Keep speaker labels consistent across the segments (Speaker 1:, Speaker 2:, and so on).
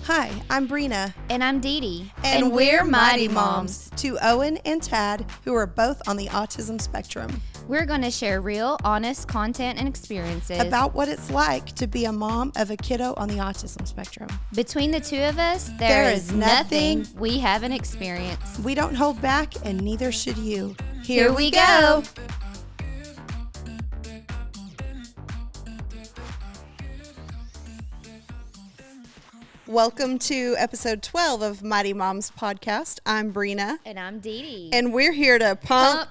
Speaker 1: Hi, I'm Brina.
Speaker 2: And I'm Dee Dee.
Speaker 1: And we're Mighty Moms to Owen and Tad, who are both on the autism spectrum.
Speaker 2: We're going to share real, honest content and experiences
Speaker 1: about what it's like to be a mom of a kiddo on the autism spectrum.
Speaker 2: Between the two of us, there is nothing we haven't experienced.
Speaker 1: We don't hold back, and neither should you.
Speaker 2: Here we go.
Speaker 1: Welcome to episode 12 of Mighty Moms podcast. I'm Brina.
Speaker 2: And I'm Dee Dee.
Speaker 1: And we're here to pump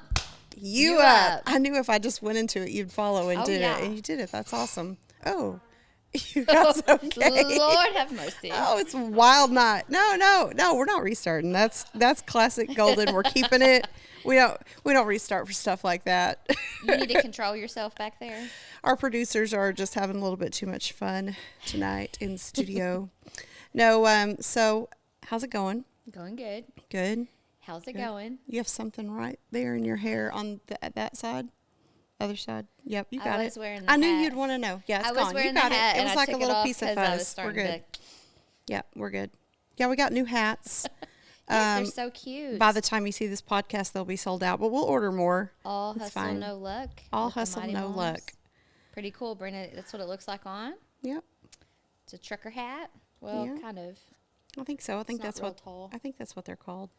Speaker 1: you up. I knew if I just went into it, you'd follow and do it. And you did it. That's awesome. Oh, you guys okay?
Speaker 2: Lord have mercy.
Speaker 1: Oh, it's a wild night. No, we're not restarting. That's classic golden. We're keeping it. We don't restart for stuff like that.
Speaker 2: You need to control yourself back there.
Speaker 1: Our producers are just having a little bit too much fun tonight in the studio. No, so how's it going?
Speaker 2: Going good.
Speaker 1: Good.
Speaker 2: How's it going?
Speaker 1: You have something right there in your hair on that side? Other side? Yep, you got it.
Speaker 2: I
Speaker 1: knew you'd want to know. Yeah, it's gone.
Speaker 2: I was wearing the hat,
Speaker 1: it was like a little piece of fuzz.
Speaker 2: We're good.
Speaker 1: Yeah, we're good. Yeah, we got new hats.
Speaker 2: Yes, they're so cute.
Speaker 1: By the time you see this podcast, they'll be sold out, but we'll order more.
Speaker 2: All hustle, no luck.
Speaker 1: All hustle, no luck.
Speaker 2: Pretty cool, Brenda. That's what it looks like on.
Speaker 1: Yep.
Speaker 2: It's a trucker hat. Well, yeah. Kind of.
Speaker 1: I think so. I think that's what they're called.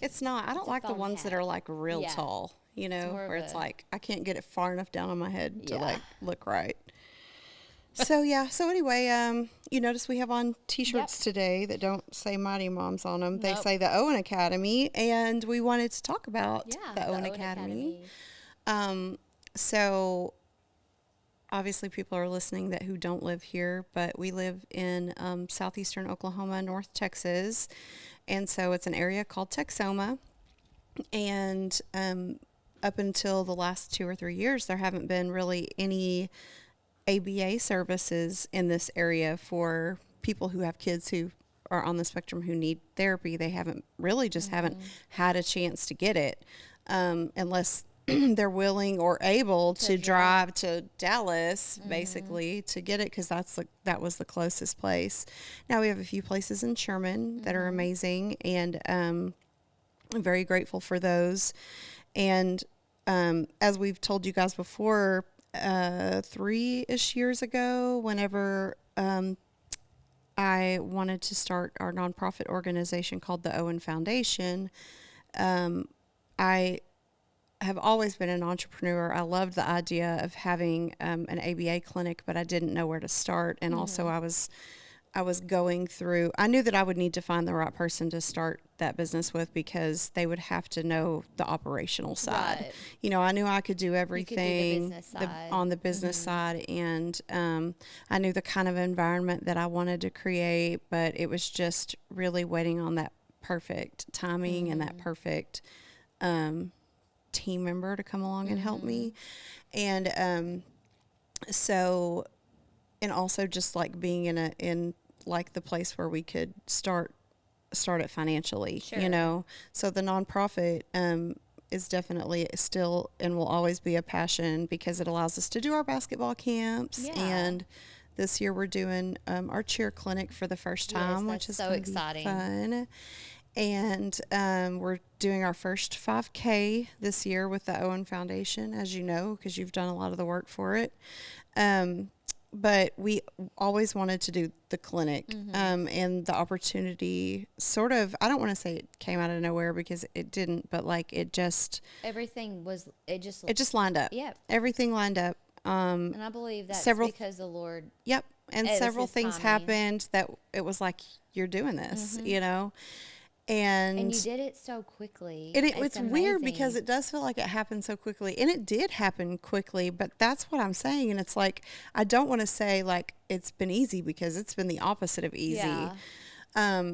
Speaker 1: It's not. I don't like the ones that are like real tall, you know, where it's like I can't get it far enough down on my head to like look right. So anyway, you notice we have on t-shirts today that don't say Mighty Moms on them. They say the Owen Academy, and we wanted to talk about the Owen Academy. So obviously people are listening that who don't live here, but we live in southeastern Oklahoma, North Texas. And so it's an area called Texoma. And up until the last 2 or 3 years, there haven't been really any ABA services in this area for people who have kids who are on the spectrum who need therapy. They haven't had a chance to get it unless they're willing or able to drive to Dallas, basically, to get it, because that was the closest place. Now we have a few places in Sherman that are amazing, and I'm very grateful for those. And as we've told you guys before, 3-ish years ago, whenever I wanted to start our nonprofit organization called the Owen Foundation, I have always been an entrepreneur. I loved the idea of having an ABA clinic, but I didn't know where to start. And also I was going through, I knew that I would need to find the right person to start that business with, because they would have to know the operational side. Right. You know, I knew I could do everything on the business side. And I knew the kind of environment that I wanted to create, but it was just really waiting on that perfect timing and that perfect team member to come along and help me. And so, and also just like being in like the place where we could start it financially, you know. So the nonprofit is definitely still and will always be a passion, because it allows us to do our basketball camps. And this year we're doing our cheer clinic for the first time, which is so exciting, fun. And we're doing our first 5K this year with the Owen Foundation, as you know, because you've done a lot of the work for it. But we always wanted to do the clinic, and the opportunity sort of, I don't want to say it came out of nowhere, because it didn't, but like it just lined up. Yeah. Everything lined up.
Speaker 2: And I believe that's because the Lord.
Speaker 1: Yep. And several things happened that it was like, you're doing this, you know. And
Speaker 2: you did it so quickly.
Speaker 1: And it's weird, because it does feel like it happened so quickly. And it did happen quickly, but that's what I'm saying. And it's like, I don't want to say like it's been easy, because it's been the opposite of easy. Yeah.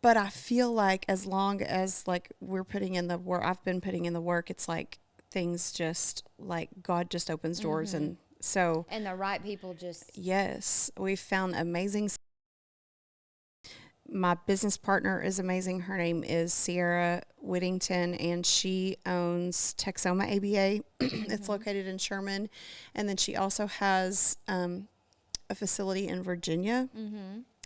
Speaker 1: But I feel like as long as like we're putting in the work, I've been putting in the work, it's like things just like God just opens doors. And so.
Speaker 2: And the right people just.
Speaker 1: Yes. We've found amazing. My business partner is amazing. Her name is Sierra Whittington, and she owns Texoma ABA. It's located in Sherman. And then she also has a facility in Virginia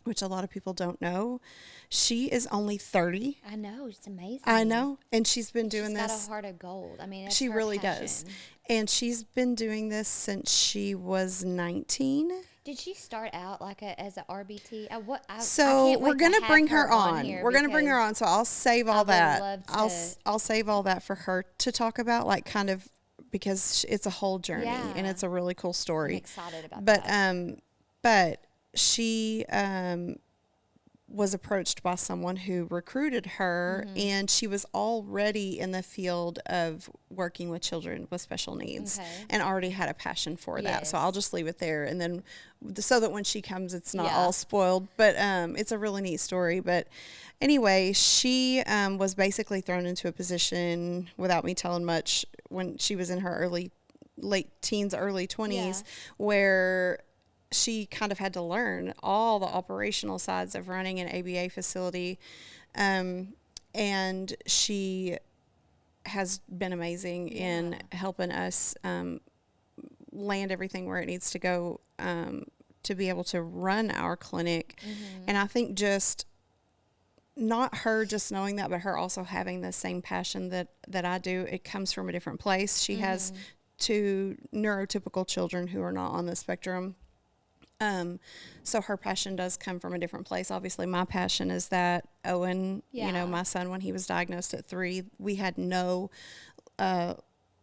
Speaker 1: which a lot of people don't know. She is only 30.
Speaker 2: I know, it's amazing.
Speaker 1: I know. And she's been doing
Speaker 2: She's
Speaker 1: this.
Speaker 2: got a heart of gold. I mean, that's
Speaker 1: She
Speaker 2: her
Speaker 1: really
Speaker 2: passion.
Speaker 1: does. And she's been doing this since she was 19.
Speaker 2: Did she start out like as a RBT?
Speaker 1: So we're gonna bring her on.
Speaker 2: Here
Speaker 1: We're gonna bring her on. So I'll save all
Speaker 2: I would
Speaker 1: that.
Speaker 2: love to-
Speaker 1: I'll save all that for her to talk about, like kind of because it's a whole journey
Speaker 2: Yeah.
Speaker 1: and it's a really cool
Speaker 2: I'm
Speaker 1: story.
Speaker 2: excited about
Speaker 1: But
Speaker 2: that.
Speaker 1: but she was approached by someone who recruited her,
Speaker 2: Mm-hmm.
Speaker 1: and she was already in the field of working with children with special needs
Speaker 2: Okay.
Speaker 1: and already had a passion for that. So
Speaker 2: Yes.
Speaker 1: I'll just leave it there, and then so that when she comes, it's not
Speaker 2: Yeah.
Speaker 1: all spoiled. But it's a really neat story. But anyway, she was basically thrown into a position without me telling much when she was in her late teens, early 20s, where she kind of had to learn all the operational sides of running an ABA facility. And she has been amazing in helping us land everything where it needs to go to be able to run our clinic. And I think just not her just knowing that, but her also having the same passion that I do. It comes from a different place. She has 2 neurotypical children who are not on the spectrum. So her passion does come from a different place. Obviously, my passion is that Owen, my son, when he was diagnosed at 3, we had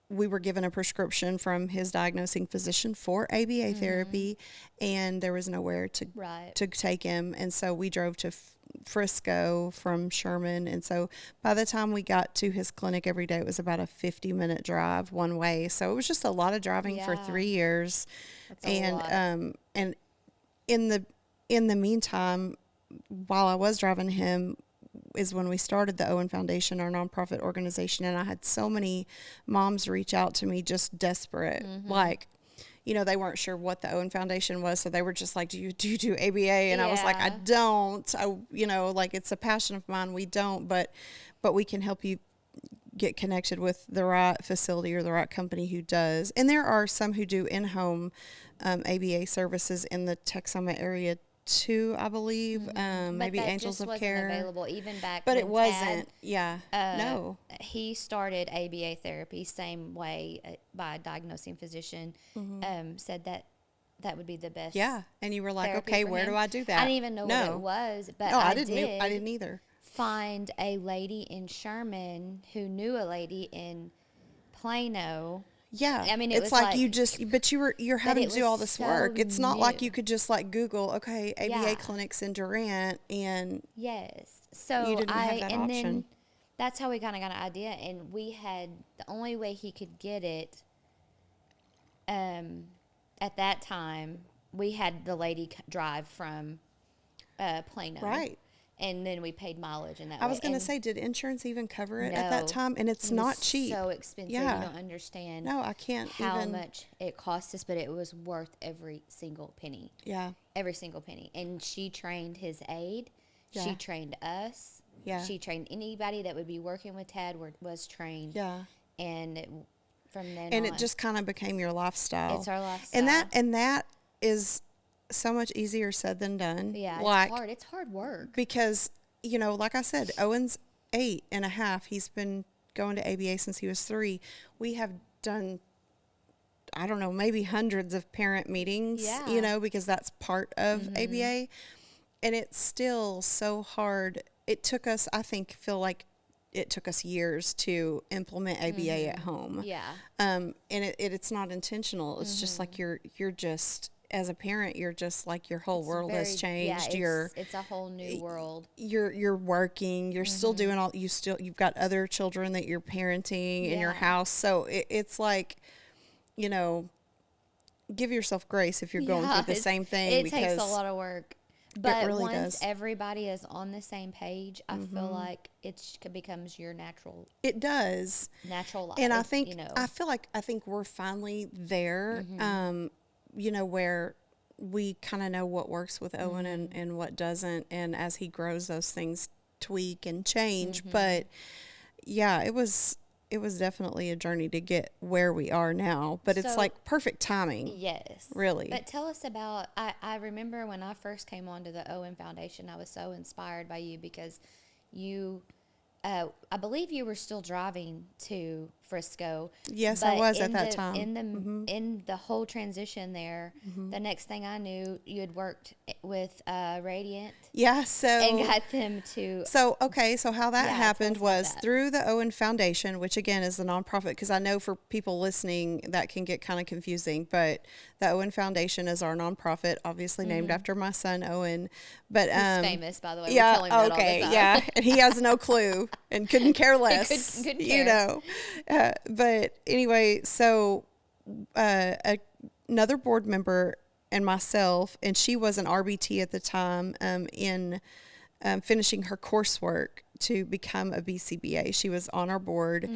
Speaker 1: we were given a prescription from his diagnosing physician for ABA therapy, and there was nowhere to take him. And so we drove to Frisco from Sherman. And so by the time we got to his clinic every day, it was about a 50-minute drive one way. So it was just a lot of driving for 3 years.
Speaker 2: That's a lot.
Speaker 1: And in the meantime, while I was driving him, is when we started the Owen Foundation, our nonprofit organization, and I had so many moms reach out to me just desperate, like, they weren't sure what the Owen Foundation was, so they were just like, do you do ABA? And I was like, I don't. Like, it's a passion of mine. We don't, but we can help you get connected with the right facility or the right company who does. And there are some who do in-home ABA services in the Texoma area too, I believe. Maybe Angels of Care.
Speaker 2: Available even back.
Speaker 1: But
Speaker 2: when
Speaker 1: it wasn't.
Speaker 2: Tad,
Speaker 1: Yeah. No.
Speaker 2: He started ABA therapy same way by a diagnosing physician. Said that would be the best.
Speaker 1: Yeah. And you were like,
Speaker 2: therapy
Speaker 1: okay,
Speaker 2: for
Speaker 1: where
Speaker 2: him.
Speaker 1: do I do that?
Speaker 2: I didn't even know what it was, but
Speaker 1: no,
Speaker 2: I
Speaker 1: didn't either.
Speaker 2: Find a lady in Sherman who knew a lady in Plano.
Speaker 1: Yeah.
Speaker 2: I mean,
Speaker 1: it's like but you're having to do all this
Speaker 2: so
Speaker 1: work. It's not like
Speaker 2: new.
Speaker 1: you could just like Google, okay, ABA clinics in Durant, and
Speaker 2: yes. So
Speaker 1: you didn't have that option.
Speaker 2: Then that's how we kind of got an idea, and we had the only way he could get it. At that time, we had the lady drive from Plano,
Speaker 1: right?
Speaker 2: And then we paid mileage in that.
Speaker 1: I was going to say, did insurance even cover it at
Speaker 2: No.
Speaker 1: that time? And it's not cheap.
Speaker 2: So expensive.
Speaker 1: Yeah.
Speaker 2: You don't understand.
Speaker 1: No, I can't
Speaker 2: how
Speaker 1: even.
Speaker 2: much it cost us, but it was worth every single penny.
Speaker 1: Yeah.
Speaker 2: Every single penny. And she trained his aide.
Speaker 1: Yeah.
Speaker 2: She trained us.
Speaker 1: Yeah.
Speaker 2: She trained anybody that would be working with Tad was trained.
Speaker 1: Yeah.
Speaker 2: And from then
Speaker 1: And
Speaker 2: on,
Speaker 1: it just kind of became your lifestyle.
Speaker 2: it's our lifestyle.
Speaker 1: And that is so much easier said than done.
Speaker 2: Yeah,
Speaker 1: like,
Speaker 2: it's hard. It's hard work.
Speaker 1: Because, like I said, Owen's 8.5. He's been going to ABA since he was 3. We have done, I don't know, maybe hundreds of parent meetings, because that's part of ABA. And it's still so hard. It took us, feel like it took us years to implement ABA at home.
Speaker 2: Yeah.
Speaker 1: And it's not intentional. It's just like you're just, as a parent, you're just like your whole world has changed.
Speaker 2: Yeah, it's a whole new world.
Speaker 1: You're working. You're still doing you've got other children that you're parenting in your house. So it's like, give yourself grace if you're going through the same thing.
Speaker 2: It takes a lot of work. But
Speaker 1: really
Speaker 2: once
Speaker 1: does.
Speaker 2: everybody is on the same page, I feel like it becomes your natural.
Speaker 1: It does.
Speaker 2: Natural life.
Speaker 1: And I think I think we're finally there. Where we kind of know what works with Owen and what doesn't, and as he grows, those things tweak and change. But yeah, it was it was definitely a journey to get where we are now, but it's
Speaker 2: So-
Speaker 1: like perfect timing.
Speaker 2: Yes.
Speaker 1: Really.
Speaker 2: But tell us about, I remember when I first came onto the Owen Foundation, I was so inspired by you because you, I believe you were still driving to Frisco.
Speaker 1: Yes, I was at
Speaker 2: in
Speaker 1: that
Speaker 2: the,
Speaker 1: time.
Speaker 2: In the whole transition there, the next thing I knew, you had worked with Radiant
Speaker 1: Yeah, so
Speaker 2: and got them to.
Speaker 1: So, okay, so how that
Speaker 2: Yeah, tell
Speaker 1: happened
Speaker 2: us about
Speaker 1: was
Speaker 2: that.
Speaker 1: through the Owen Foundation, which again is the nonprofit, because I know for people listening that can get kind of confusing, but the Owen Foundation is our nonprofit, obviously named after my son, Owen. But
Speaker 2: He's famous, by the way.
Speaker 1: yeah,
Speaker 2: We tell him that
Speaker 1: okay,
Speaker 2: all the time.
Speaker 1: yeah, and he has no clue and couldn't care less,
Speaker 2: couldn't
Speaker 1: you
Speaker 2: care.
Speaker 1: know. But anyway, so another board member and myself, and she was an RBT at the time, in finishing her coursework to become a BCBA. She was on our board.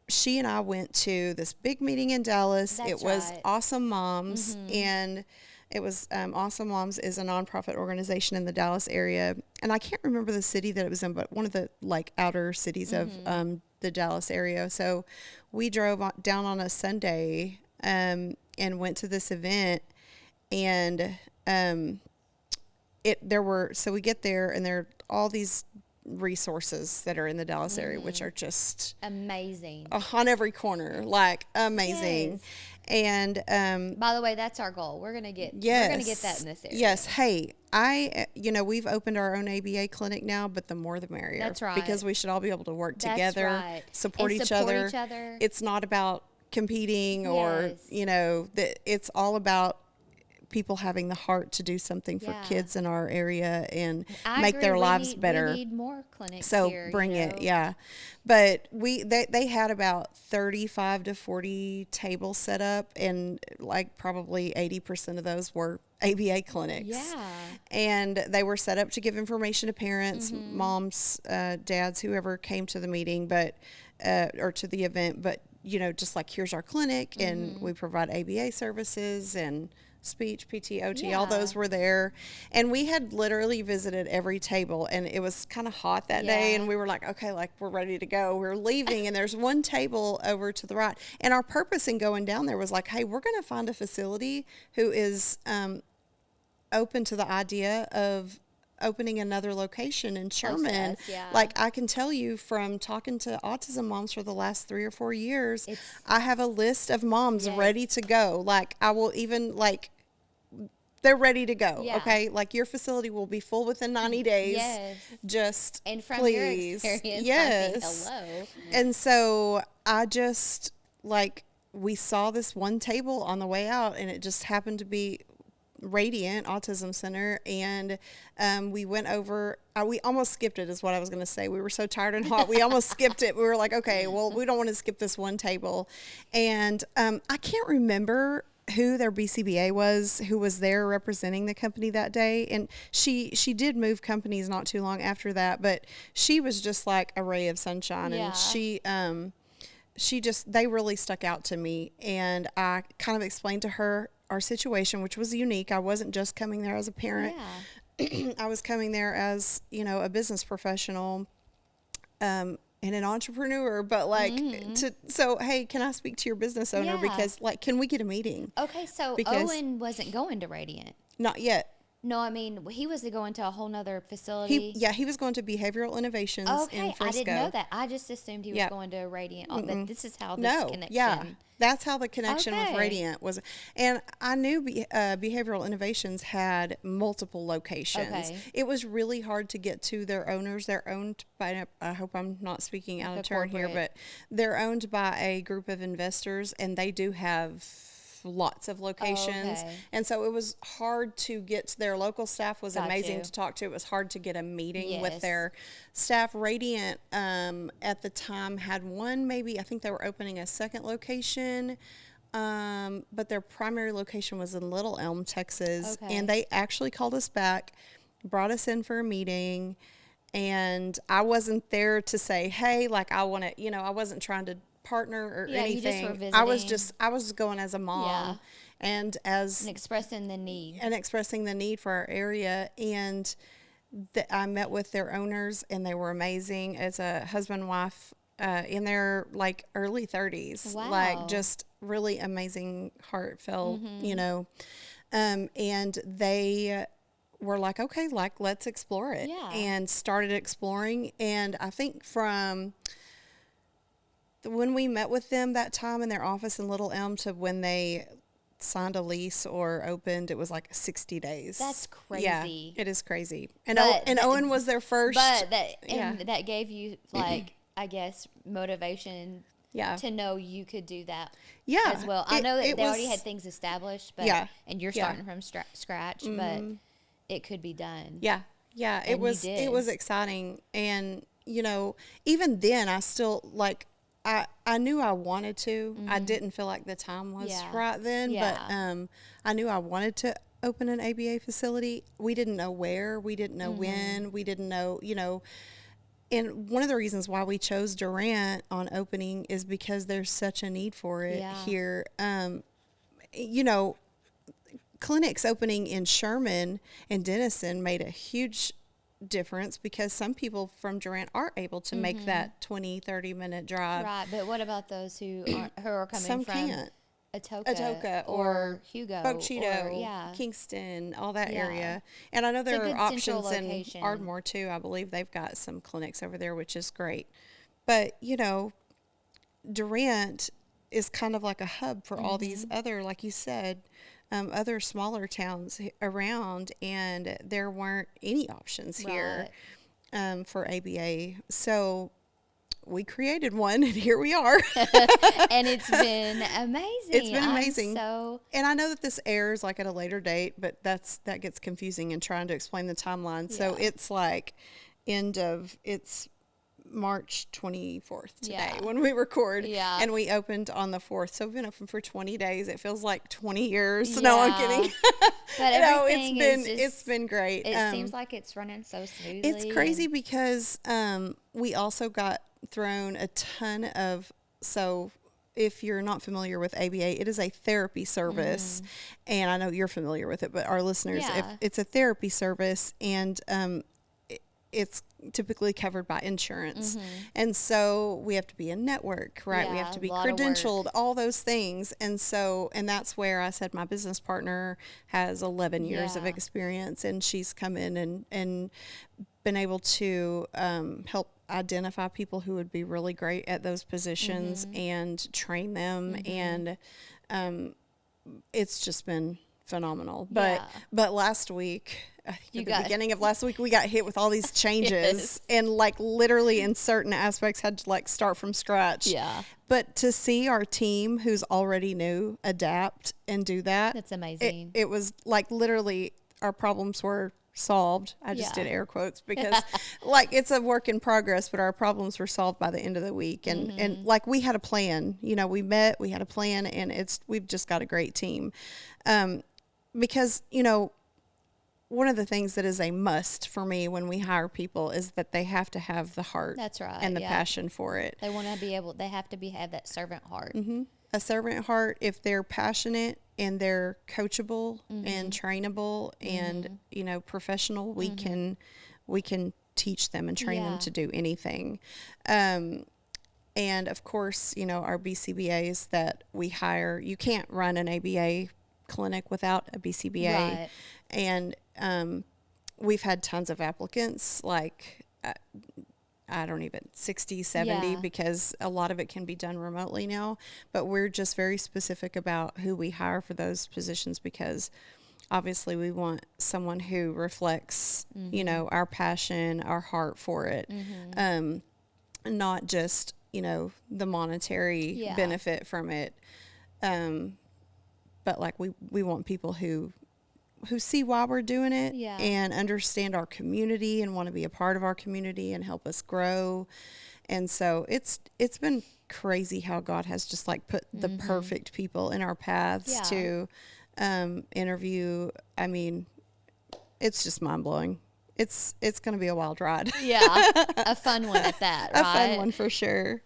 Speaker 1: She and I went to this big meeting in Dallas.
Speaker 2: That's
Speaker 1: it was
Speaker 2: right.
Speaker 1: Awesome Moms, and it was Awesome Moms is a nonprofit organization in the Dallas area, and I can't remember the city that it was in, but one of the like outer cities of the Dallas area. So we drove down on a Sunday and went to this event, and so we get there, and there are all these resources that are in the Dallas area, which are just
Speaker 2: Amazing.
Speaker 1: on every corner, like amazing.
Speaker 2: Yes.
Speaker 1: And
Speaker 2: By the way, that's our goal. We're gonna get that in this area.
Speaker 1: Yes. Hey, we've opened our own ABA clinic now, but the more the merrier.
Speaker 2: That's right.
Speaker 1: Because we should all be able to work
Speaker 2: That's
Speaker 1: together,
Speaker 2: right.
Speaker 1: support,
Speaker 2: And
Speaker 1: each,
Speaker 2: support
Speaker 1: other.
Speaker 2: each other.
Speaker 1: It's not about competing or,
Speaker 2: Yes.
Speaker 1: it's all about people having the heart to do something for
Speaker 2: Yeah.
Speaker 1: kids in our area and
Speaker 2: I
Speaker 1: make
Speaker 2: agree.
Speaker 1: their
Speaker 2: We
Speaker 1: lives
Speaker 2: need-
Speaker 1: better.
Speaker 2: We need more clinics
Speaker 1: So
Speaker 2: here.
Speaker 1: bring it, yeah. But they had about 35 to 40 tables set up, and like probably 80% of those were ABA clinics.
Speaker 2: Yeah.
Speaker 1: And they were set up to give information to parents, moms, dads, whoever came to the meeting, but or to the event. But just like, here's our clinic, and we provide ABA services and speech, PT, OT, all
Speaker 2: Yeah.
Speaker 1: those were there. And we had literally visited every table, and it was kind of hot that day, and we were like, okay, like we're ready to go. We're leaving, and there's one table over to the right. And our purpose in going down there was like, hey, we're going to find a facility who is open to the idea of opening another location in Sherman.
Speaker 2: us, yeah.
Speaker 1: Like, I can tell you from talking to autism moms for the last 3 or 4 years,
Speaker 2: It's-
Speaker 1: I have a list of moms
Speaker 2: Yes.
Speaker 1: ready to go. Like, I will even they're ready to go.
Speaker 2: Yeah.
Speaker 1: Okay. Like, your facility will be full within 90 days.
Speaker 2: Yes.
Speaker 1: Just
Speaker 2: And from
Speaker 1: please.
Speaker 2: your experience,
Speaker 1: Yes.
Speaker 2: I mean, hello.
Speaker 1: And so I just we saw this one table on the way out, and it just happened to be Radiant Autism Center, and we went over. We almost skipped it, is what I was going to say. We were so tired and hot, we almost skipped it. We were like, okay, well, we don't want to skip this one table, and I can't remember who their BCBA was, who was there representing the company that day, and she did move companies not too long after that, but she was just like a ray of sunshine,
Speaker 2: Yeah.
Speaker 1: and they really stuck out to me, and I kind of explained to her our situation, which was unique. I wasn't just coming there as a parent.
Speaker 2: Yeah.
Speaker 1: I was coming there as, a business professional, and an entrepreneur, but so, hey, can I speak to your business owner?
Speaker 2: Yeah.
Speaker 1: Because can we get a meeting?
Speaker 2: Okay, so
Speaker 1: Because-
Speaker 2: Owen wasn't going to Radiant.
Speaker 1: Not yet.
Speaker 2: No, I mean, he was going to a whole nother facility.
Speaker 1: He was going to Behavioral Innovations in
Speaker 2: Okay,
Speaker 1: Frisco.
Speaker 2: I didn't know that. I just assumed he was
Speaker 1: Yeah.
Speaker 2: going to Radiant. But this is how this
Speaker 1: No,
Speaker 2: connection.
Speaker 1: yeah, that's how the connection with
Speaker 2: Okay.
Speaker 1: Radiant was. And I knew Behavioral Innovations had multiple locations.
Speaker 2: Okay.
Speaker 1: It was really hard to get to their owners. They're owned by, I hope I'm not speaking out of
Speaker 2: The
Speaker 1: turn here,
Speaker 2: corporate.
Speaker 1: but they're owned by a group of investors, and they do have lots of locations.
Speaker 2: Okay.
Speaker 1: And so it was hard to get to their local staff. Was
Speaker 2: Got
Speaker 1: amazing
Speaker 2: you.
Speaker 1: to talk to. It was hard to get a meeting with
Speaker 2: Yes.
Speaker 1: their staff. Radiant at the time had one, maybe I think they were opening a second location, but their primary location was in Little Elm, Texas.
Speaker 2: Okay.
Speaker 1: And they actually called us back, brought us in for a meeting, and I wasn't there to say, hey, like, I want to, I wasn't trying to partner or
Speaker 2: Yeah, you just
Speaker 1: anything.
Speaker 2: were
Speaker 1: I was
Speaker 2: visiting.
Speaker 1: going as a mom,
Speaker 2: Yeah.
Speaker 1: and as
Speaker 2: And expressing the need.
Speaker 1: and expressing the need for our area. And I met with their owners, and they were amazing. As a husband and wife in their like early 30s,
Speaker 2: Wow.
Speaker 1: like just really amazing, heartfelt, you know. And they were like, okay, like let's explore it,
Speaker 2: Yeah.
Speaker 1: and started exploring. And I think from when we met with them that time in their office in Little Elm to when they signed a lease or opened, it was like 60 days.
Speaker 2: That's
Speaker 1: Yeah,
Speaker 2: crazy.
Speaker 1: it is crazy. And
Speaker 2: But that-
Speaker 1: Owen was their first.
Speaker 2: But that
Speaker 1: Yeah.
Speaker 2: and that gave you like I guess motivation
Speaker 1: Yeah.
Speaker 2: to know you could do that
Speaker 1: Yeah.
Speaker 2: as well. I know that
Speaker 1: it
Speaker 2: they already
Speaker 1: was-
Speaker 2: had things established, but
Speaker 1: Yeah.
Speaker 2: and you're
Speaker 1: Yeah.
Speaker 2: starting from scratch, but it could be done.
Speaker 1: Yeah. Yeah.
Speaker 2: And you
Speaker 1: It
Speaker 2: did.
Speaker 1: was exciting. And, you know, even then I still like, I knew I wanted to. I didn't feel like the time was
Speaker 2: Yeah.
Speaker 1: right then,
Speaker 2: Yeah.
Speaker 1: but I knew I wanted to open an ABA facility. We didn't know where, we didn't know when, we didn't know, you know. And one of the reasons why we chose Durant on opening is because there's such a need for it
Speaker 2: Yeah.
Speaker 1: here. You know, clinics opening in Sherman and Denison made a huge difference because some people from Durant are able to make that 20-30 minute drive.
Speaker 2: Right, but what about those who are coming
Speaker 1: Some
Speaker 2: from
Speaker 1: can't.
Speaker 2: Atoka
Speaker 1: or
Speaker 2: Hugo
Speaker 1: Bogue Chitto,
Speaker 2: or, yeah.
Speaker 1: Kingston, all that
Speaker 2: Yeah.
Speaker 1: area. And I know
Speaker 2: It's a
Speaker 1: there are
Speaker 2: good central
Speaker 1: options in
Speaker 2: location.
Speaker 1: Ardmore too. I believe they've got some clinics over there, which is great. But, you know, Durant is kind of like a hub for all these other, like you said, other smaller towns around, and there weren't any options here for ABA. So we created one, and here we are.
Speaker 2: And it's been amazing.
Speaker 1: It's been amazing.
Speaker 2: So
Speaker 1: And I know that this airs like at a later date, but that gets confusing in trying to explain the timeline. So
Speaker 2: Yeah.
Speaker 1: it's like it's March 24th today
Speaker 2: Yeah.
Speaker 1: when we record.
Speaker 2: Yeah.
Speaker 1: And we opened on the 4th. So we've been open for 20 days. It feels like 20 years. No, I'm
Speaker 2: Yeah.
Speaker 1: kidding.
Speaker 2: but
Speaker 1: You know,
Speaker 2: everything is just,
Speaker 1: it's been great.
Speaker 2: It seems like it's running so smoothly.
Speaker 1: It's crazy
Speaker 2: and-
Speaker 1: because we also got thrown a ton of, so if you're not familiar with ABA, it is a therapy service. And I know you're familiar with it, but our listeners, if
Speaker 2: Yeah.
Speaker 1: it's a therapy service, and it's typically covered by insurance. And so we have to be in network, right? We
Speaker 2: Yeah,
Speaker 1: have to be
Speaker 2: a lot of work.
Speaker 1: credentialed, all those things. And so, and that's where I said my business partner has 11 years of
Speaker 2: Yeah.
Speaker 1: experience, and she's come in and been able to help identify people who would be really great at those positions and train them. And it's just been phenomenal.
Speaker 2: Yeah.
Speaker 1: But last week, I think
Speaker 2: You
Speaker 1: at the
Speaker 2: got-
Speaker 1: beginning of last week, we got hit with all these changes
Speaker 2: Yes.
Speaker 1: and like literally in certain aspects had to like start from scratch.
Speaker 2: Yeah.
Speaker 1: But to see our team who's already new adapt and do that,
Speaker 2: That's amazing.
Speaker 1: it was like literally our problems were solved. I just
Speaker 2: Yeah.
Speaker 1: did air quotes because like it's a work in progress, but our problems were solved by the end of the week. And like we had a plan, you know, we met, we had a plan, and we've just got a great team. Because, you know, one of the things that is a must for me when we hire people is that they have to have the heart
Speaker 2: That's right,
Speaker 1: and the
Speaker 2: yeah.
Speaker 1: passion for it.
Speaker 2: They want to be able. They have to have that servant heart.
Speaker 1: A servant heart, if they're passionate and they're coachable and trainable and, you know, professional, we can teach them and train them
Speaker 2: Yeah.
Speaker 1: to do anything. And of course, you know, our BCBAs that we hire, you can't run an ABA clinic without a BCBA.
Speaker 2: Right.
Speaker 1: And we've had tons of applicants, like I don't even 60, 70,
Speaker 2: Yeah.
Speaker 1: because a lot of it can be done remotely now. But we're just very specific about who we hire for those positions because obviously we want someone who reflects, you know, our passion, our heart for it, not just, you know, the monetary
Speaker 2: Yeah.
Speaker 1: benefit from it. But like we want people who see why we're doing it
Speaker 2: Yeah.
Speaker 1: and understand our community and want to be a part of our community and help us grow. And so it's been crazy how God has just like put the perfect people in our paths
Speaker 2: Yeah.
Speaker 1: to interview. I mean, it's just mind blowing. It's going to be a wild ride.
Speaker 2: Yeah, a fun one at that.
Speaker 1: A
Speaker 2: Right?
Speaker 1: fun one for sure.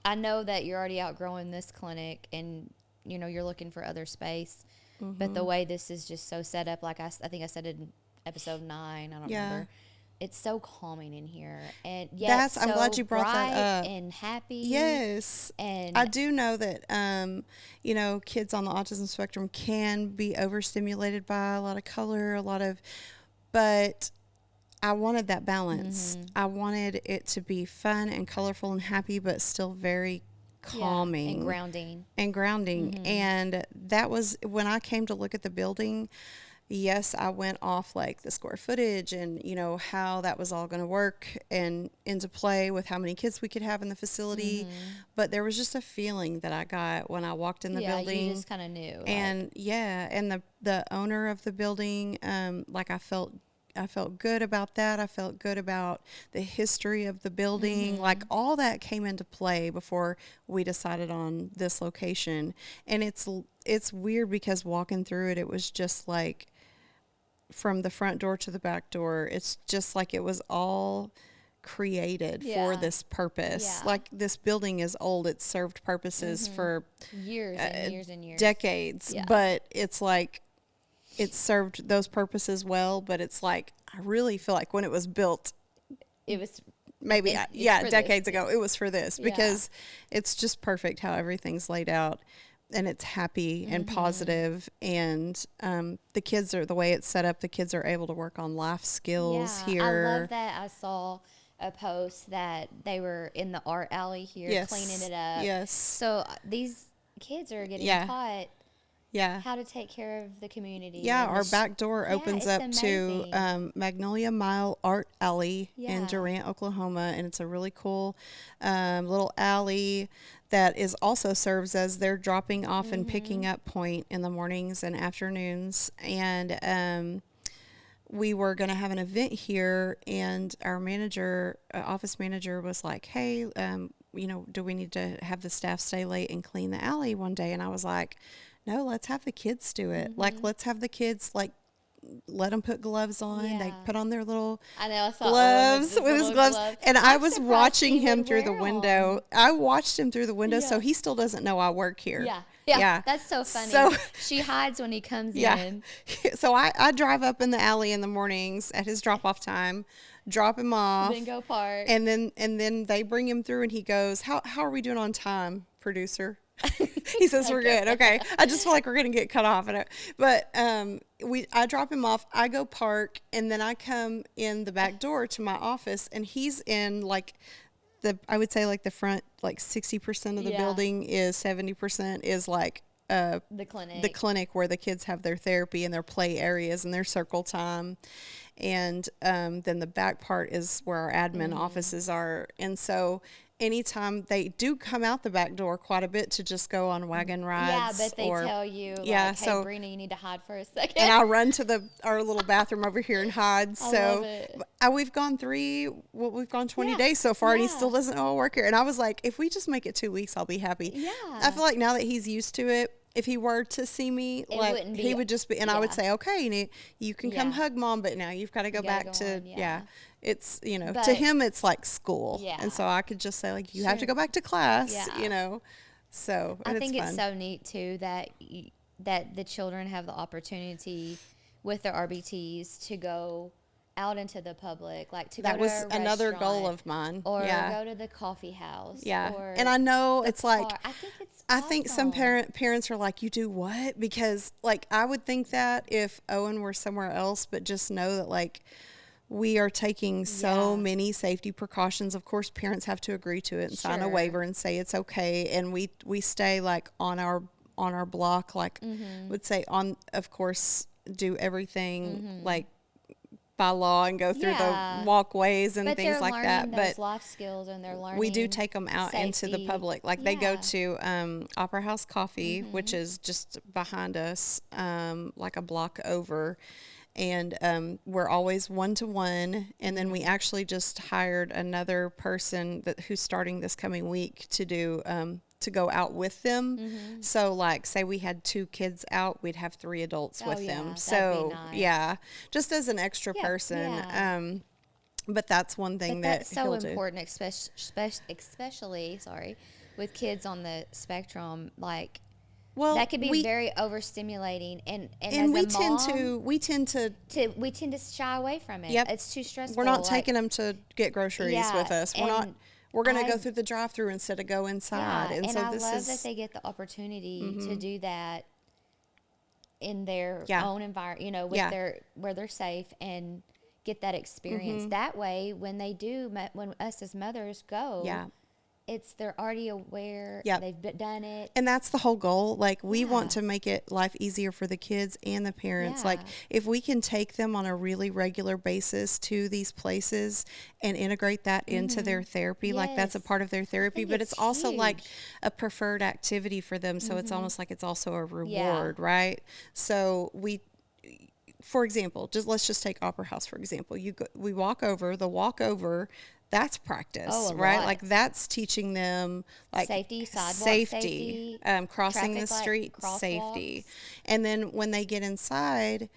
Speaker 2: I know that you're already outgrowing this clinic, and you know you're looking for other space. But the way this is just so set up, like I think I said in episode 9, I don't
Speaker 1: Yeah.
Speaker 2: remember. it's so calming in here, and yet
Speaker 1: That's, I'm glad
Speaker 2: so
Speaker 1: you brought that
Speaker 2: bright
Speaker 1: up.
Speaker 2: and happy.
Speaker 1: Yes. I
Speaker 2: And
Speaker 1: do know that, kids on the autism spectrum can be overstimulated by a lot of color, but I wanted that balance. I wanted it to be fun and colorful and happy, but still very
Speaker 2: yeah, and
Speaker 1: calming
Speaker 2: grounding.
Speaker 1: and grounding. And that was when I came to look at the building. Yes, I went off like the square footage and, how that was all going to work and into play with how many kids we could have in the facility. But there was just a feeling that I got when I walked in the
Speaker 2: Yeah,
Speaker 1: building.
Speaker 2: you just kind of knew.
Speaker 1: And yeah, and the owner of the building, like I felt good about that. I felt good about the history of the building. Like all that came into play before we decided on this location. And it's weird because walking through it, it was just like from the front door to the back door, it's just like it was all created for
Speaker 2: Yeah.
Speaker 1: this purpose.
Speaker 2: Yeah.
Speaker 1: Like this building is old. It's served purposes for
Speaker 2: years and years and years.
Speaker 1: decades,
Speaker 2: Yeah.
Speaker 1: but it's like it served those purposes well, but it's like I really feel like when it was built,
Speaker 2: It was
Speaker 1: maybe
Speaker 2: It's for this.
Speaker 1: decades ago, it was for this
Speaker 2: Yeah.
Speaker 1: because it's just perfect how everything's laid out, and it's happy and positive, and the kids are the way it's set up. The kids are able to work on life skills
Speaker 2: I
Speaker 1: here.
Speaker 2: love that. I saw a post that they were in the art alley here
Speaker 1: Yes.
Speaker 2: cleaning it up.
Speaker 1: Yes.
Speaker 2: So these kids are getting
Speaker 1: Yeah.
Speaker 2: taught
Speaker 1: Yeah.
Speaker 2: how to take care of the community.
Speaker 1: Yeah,
Speaker 2: and
Speaker 1: our back door opens
Speaker 2: it's
Speaker 1: up to
Speaker 2: amazing.
Speaker 1: Magnolia Mile Art Alley in
Speaker 2: Yeah.
Speaker 1: Durant, Oklahoma, and it's a really cool little alley that is also serves as their dropping off and picking up point in the mornings and afternoons. And we were going to have an event here, and our manager, office manager, was like, "Hey, do we need to have the staff stay late and clean the alley one day?" And I was like, "No, let's have the kids do it. Like, let's have the kids let them put gloves on. They
Speaker 2: Yeah.
Speaker 1: put on their little
Speaker 2: I know I saw Owen
Speaker 1: gloves with his
Speaker 2: little
Speaker 1: gloves." And I
Speaker 2: I'm
Speaker 1: was
Speaker 2: surprised
Speaker 1: watching
Speaker 2: he
Speaker 1: him
Speaker 2: would
Speaker 1: through the
Speaker 2: wear
Speaker 1: window.
Speaker 2: 'em.
Speaker 1: I watched him through the window, so
Speaker 2: Yeah.
Speaker 1: he still doesn't know I work here.
Speaker 2: Yeah.
Speaker 1: Yeah.
Speaker 2: That's so funny.
Speaker 1: So-
Speaker 2: She hides when he comes
Speaker 1: Yeah.
Speaker 2: in.
Speaker 1: So I drive up in the alley in the mornings at his drop off time, drop him off,
Speaker 2: Then go park.
Speaker 1: and then they bring him through, and he goes, "How are we doing on time, producer?" He says we're good. Okay. I just feel like we're gonna get cut off. But I drop him off. I go park, and then I come in the back door to my office, and he's in like I would say like the front, like 60% of the
Speaker 2: Yeah.
Speaker 1: building is 70% is like
Speaker 2: the clinic.
Speaker 1: the clinic where the kids have their therapy and their play areas and their circle time. And then the back part is where our admin offices are. And so anytime they do come out the back door quite a bit to just go on wagon
Speaker 2: Yeah,
Speaker 1: rides.
Speaker 2: but they tell you,
Speaker 1: yeah,
Speaker 2: like, hey,
Speaker 1: so-
Speaker 2: Brina, you need to hide for a second.
Speaker 1: And I run to our little bathroom over here and hide.
Speaker 2: I
Speaker 1: So
Speaker 2: love it.
Speaker 1: we've gone we've gone 20
Speaker 2: Yeah,
Speaker 1: days so far, and he
Speaker 2: yeah.
Speaker 1: still doesn't know I work here. And I was like, if we just make it 2 weeks, I'll be happy.
Speaker 2: Yeah.
Speaker 1: I feel like now that he's used to it, if he were to see me, like
Speaker 2: wouldn't be-
Speaker 1: he would just be, and I would
Speaker 2: yeah.
Speaker 1: say, okay, you can come
Speaker 2: Yeah.
Speaker 1: hug mom, but now you've got to go
Speaker 2: gotta
Speaker 1: back
Speaker 2: go
Speaker 1: to,
Speaker 2: on, yeah.
Speaker 1: it's, to
Speaker 2: But-
Speaker 1: him, it's like school.
Speaker 2: Yeah.
Speaker 1: And so I could just say, like, you have to
Speaker 2: Sure.
Speaker 1: go back to class,
Speaker 2: Yeah.
Speaker 1: So,
Speaker 2: I
Speaker 1: and
Speaker 2: think
Speaker 1: it's
Speaker 2: it's
Speaker 1: fun.
Speaker 2: so neat too that that the children have the opportunity with their RBTs to go out into the public, like to
Speaker 1: That
Speaker 2: go to
Speaker 1: was
Speaker 2: a
Speaker 1: another goal
Speaker 2: restaurant,
Speaker 1: of mine.
Speaker 2: or
Speaker 1: yeah.
Speaker 2: go to the coffee house.
Speaker 1: Yeah.
Speaker 2: Or
Speaker 1: And I know
Speaker 2: the
Speaker 1: it's like,
Speaker 2: park. I think it's.
Speaker 1: I think some
Speaker 2: awesome.
Speaker 1: parents are like, you do what? Because like I would think that if Owen were somewhere else, but just know that like we are taking so
Speaker 2: Yeah.
Speaker 1: many safety precautions. Of course, parents have to agree to it and sign a
Speaker 2: Sure.
Speaker 1: waiver and say it's okay. And we stay like on our block, like
Speaker 2: Mm-hmm.
Speaker 1: would say of course, do everything like by law and go through
Speaker 2: Yeah.
Speaker 1: the walkways and
Speaker 2: But
Speaker 1: things
Speaker 2: they're
Speaker 1: like that.
Speaker 2: learning those
Speaker 1: But
Speaker 2: life skills, and they're learning.
Speaker 1: we do take them out into the
Speaker 2: safety.
Speaker 1: public. Like they go
Speaker 2: Yeah.
Speaker 1: to Opera House Coffee, which is just behind us, like a block over. And we're always 1-to-1. And then we actually just hired another person who's starting this coming week to do to go out with them. So like say we had 2 kids out, we'd have 3 adults
Speaker 2: Oh,
Speaker 1: with
Speaker 2: yeah,
Speaker 1: them.
Speaker 2: that'd
Speaker 1: So
Speaker 2: be nice.
Speaker 1: yeah, just as an extra
Speaker 2: Yeah,
Speaker 1: person.
Speaker 2: yeah.
Speaker 1: But that's one thing
Speaker 2: But
Speaker 1: that
Speaker 2: that's so
Speaker 1: he'll do.
Speaker 2: important, especially with kids on the spectrum. Like
Speaker 1: Well,
Speaker 2: that could be very overstimulating, and as
Speaker 1: we
Speaker 2: a mom,
Speaker 1: tend to
Speaker 2: we tend to shy away from it.
Speaker 1: Yep.
Speaker 2: It's too stressful.
Speaker 1: We're not taking them to get groceries with us. We're going to go through the drive-through instead of go inside.
Speaker 2: Yeah,
Speaker 1: and so
Speaker 2: I
Speaker 1: this
Speaker 2: love
Speaker 1: is
Speaker 2: that they get the opportunity to do that in their own environment, you know, with where they're safe and get that experience. That way, when they do, when us as mothers go, they're already aware. They've done it,
Speaker 1: and that's the whole goal. Like, we want to make it life easier for the kids and the parents. Like, if we can take them on a really regular basis to these places and integrate that into their therapy, like that's a part of their therapy, but it's also
Speaker 2: huge.
Speaker 1: like a preferred activity for them. So it's almost like it's also a reward, right? So for example, let's just take Opera House, for example. We walk over, the walkover, that's practice, right? Like, that's teaching them like
Speaker 2: safety, sidewalk
Speaker 1: safety, crossing the street, safety. And then when they get inside,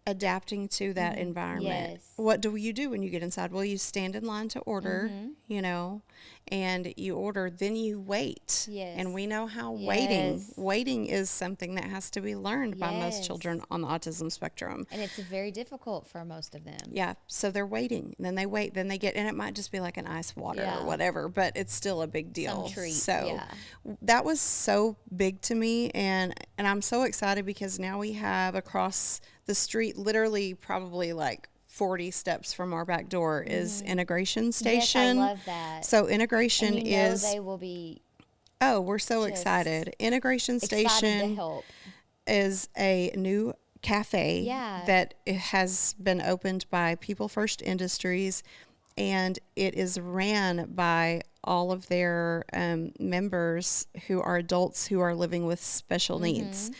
Speaker 1: adapting to that environment.
Speaker 2: Yes.
Speaker 1: What do you do when you get inside? Well, you stand in line to order, you know, and you order, then you wait.
Speaker 2: Yes.
Speaker 1: And we know how waiting is something that has to be learned by most children on the autism spectrum.
Speaker 2: And it's very difficult for most of them.
Speaker 1: Yeah. So they're waiting, and then they wait, then they get, and it might just be like an ice water or whatever, but it's still a big deal.
Speaker 2: Some treat.
Speaker 1: So that was so big to me, and I'm so excited because now we have across the street, literally probably like 40 steps from our back door, is integration station.
Speaker 2: Yes, I love that.
Speaker 1: So integration
Speaker 2: and they will be.
Speaker 1: Oh, we're so excited. Integration station
Speaker 2: to help.
Speaker 1: is a new cafe that has been opened by People First Industries, and it is ran by all of their members who are adults who are living with special needs.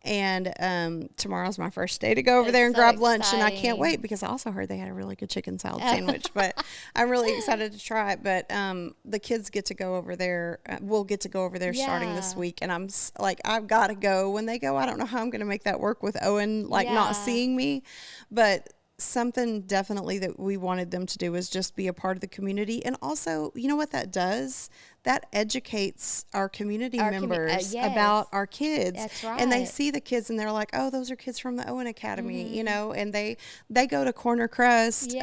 Speaker 1: And tomorrow's my first day to go over there and grab lunch, and I can't wait because I also heard they had a really good chicken salad sandwich. But I'm really excited to try it. But the kids get to go over there. We'll get to go over there starting this week, and I'm like, I've got to go when they go. I don't know how I'm going to make that work with Owen, like not seeing me, but something definitely that we wanted them to do is just be a part of the community. And also, you know what that does? That educates our community members about our kids.
Speaker 2: That's right.
Speaker 1: And they see the kids and they're like, oh, those are kids from the Owen Academy, you know, and they go to Corner Crust,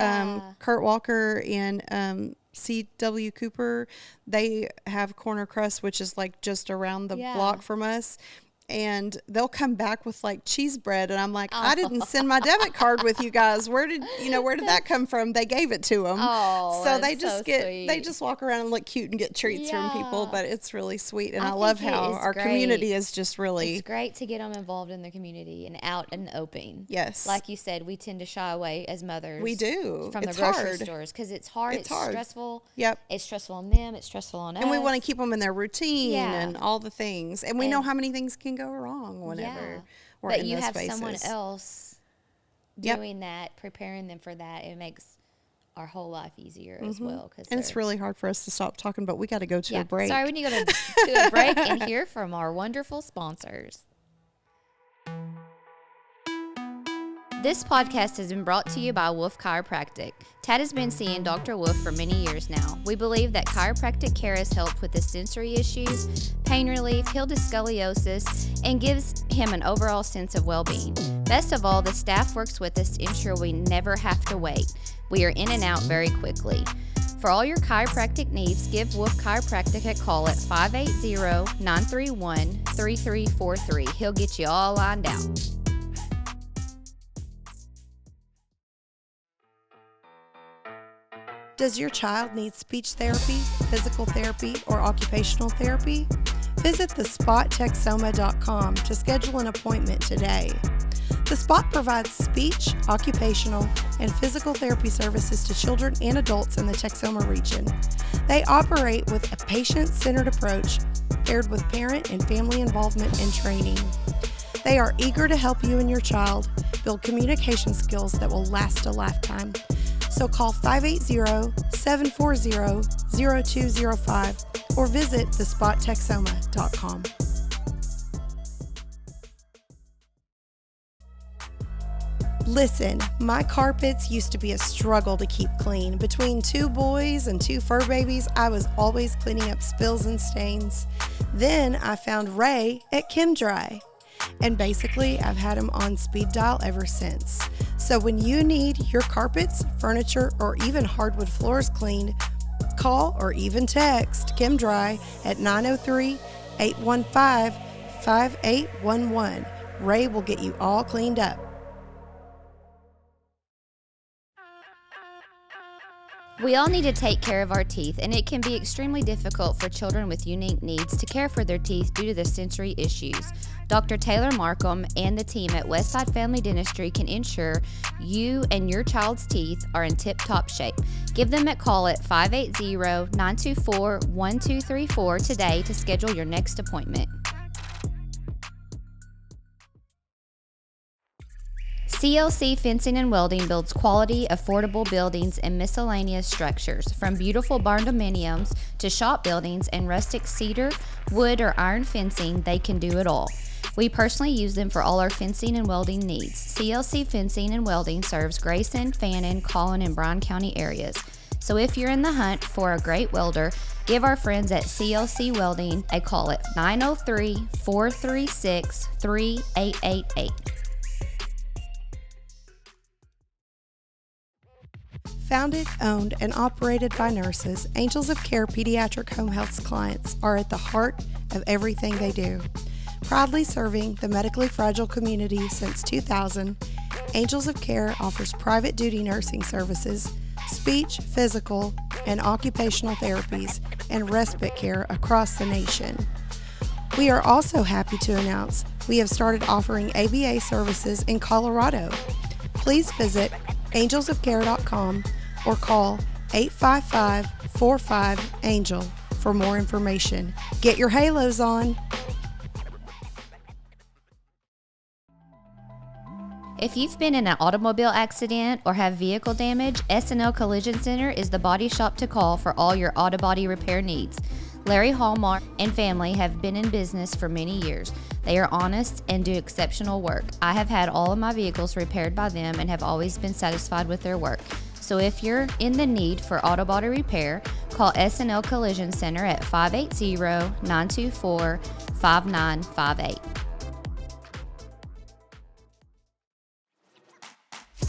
Speaker 1: Kurt Walker and C.W. Cooper. They have Corner Crust, which is like just around the block from us. And they'll come back with like cheese bread, and I'm like, I didn't send my debit card with you guys. Where did that come from? They gave it to them.
Speaker 2: Oh,
Speaker 1: so they just they just walk around and look cute and get treats from people, but it's really sweet. And I love how our community is just really.
Speaker 2: It's great to get them involved in the community and out and open.
Speaker 1: Yes.
Speaker 2: Like you said, we tend to shy away as mothers.
Speaker 1: We do.
Speaker 2: From the grocery stores because it's hard. It's stressful.
Speaker 1: Yep.
Speaker 2: It's stressful on them. It's stressful on us.
Speaker 1: And we want to keep them in their routine and all the things. And we know how many things can go wrong whenever we're in those spaces. But you have
Speaker 2: someone else doing that, preparing them for that. It makes our whole life easier as well.
Speaker 1: And it's really hard for us to stop talking, but we got to go to a break.
Speaker 2: Sorry, we need to go to a break and hear from our wonderful sponsors. This podcast has been brought to you by Wolf Chiropractic. Tad has been seeing Dr. Wolf for many years now. We believe that chiropractic care has helped with his sensory issues, pain relief, healed his scoliosis, and gives him an overall sense of well-being. Best of all, the staff works with us to ensure we never have to wait. We are in and out very quickly. For all your chiropractic needs, give Wolf Chiropractic a call at 580-931-3343. He'll get you all lined out.
Speaker 1: Does your child need speech therapy, physical therapy, or occupational therapy? Visit thespottexoma.com to schedule an appointment today. The Spot provides speech, occupational, and physical therapy services to children and adults in the Texoma region. They operate with a patient-centered approach paired with parent and family involvement and training. They are eager to help you and your child build communication skills that will last a lifetime. So call 580-740-0205 or visit thespottexoma.com. Listen, my carpets used to be a struggle to keep clean. Between 2 boys and 2 fur babies, I was always cleaning up spills and stains.
Speaker 3: Then I found Ray at ChemDry. And basically, I've had him on speed dial ever since. So when you need your carpets, furniture, or even hardwood floors cleaned, call or even text ChemDry at 903-815-5811. Ray will get you all cleaned up.
Speaker 2: We all need to take care of our teeth, and it can be extremely difficult for children with unique needs to care for their teeth due to their sensory issues. Dr. Taylor Markham and the team at Westside Family Dentistry can ensure you and your child's teeth are in tip-top shape. Give them a call at 580-924-1234 today to schedule your next appointment. CLC Fencing and Welding builds quality, affordable buildings and miscellaneous structures, from beautiful barndominiums to shop buildings and rustic cedar, wood, or iron fencing. They can do it all. We personally use them for all our fencing and welding needs. CLC Fencing and Welding serves Grayson, Fannin, Collin, and Bryan County areas. So if you're in the hunt for a great welder, give our friends at CLC Welding a call at 903-436-3888.
Speaker 3: Founded, owned, and operated by nurses, Angels of Care Pediatric Home Health's clients are at the heart of everything they do. Proudly serving the medically fragile community since 2000, Angels of Care offers private duty nursing services, speech, physical, and occupational therapies, and respite care across the nation. We are also happy to announce we have started offering ABA services in Colorado. Please visit angelsofcare.com or call 855-45-ANGEL for more information. Get your halos on.
Speaker 2: If you've been in an automobile accident or have vehicle damage, S&L Collision Center is the body shop to call for all your auto body repair needs. Larry Hallmark and family have been in business for many years. They are honest and do exceptional work. I have had all of my vehicles repaired by them and have always been satisfied with their work. So if you're in the need for auto body repair, call S&L Collision Center at 580-924-5958.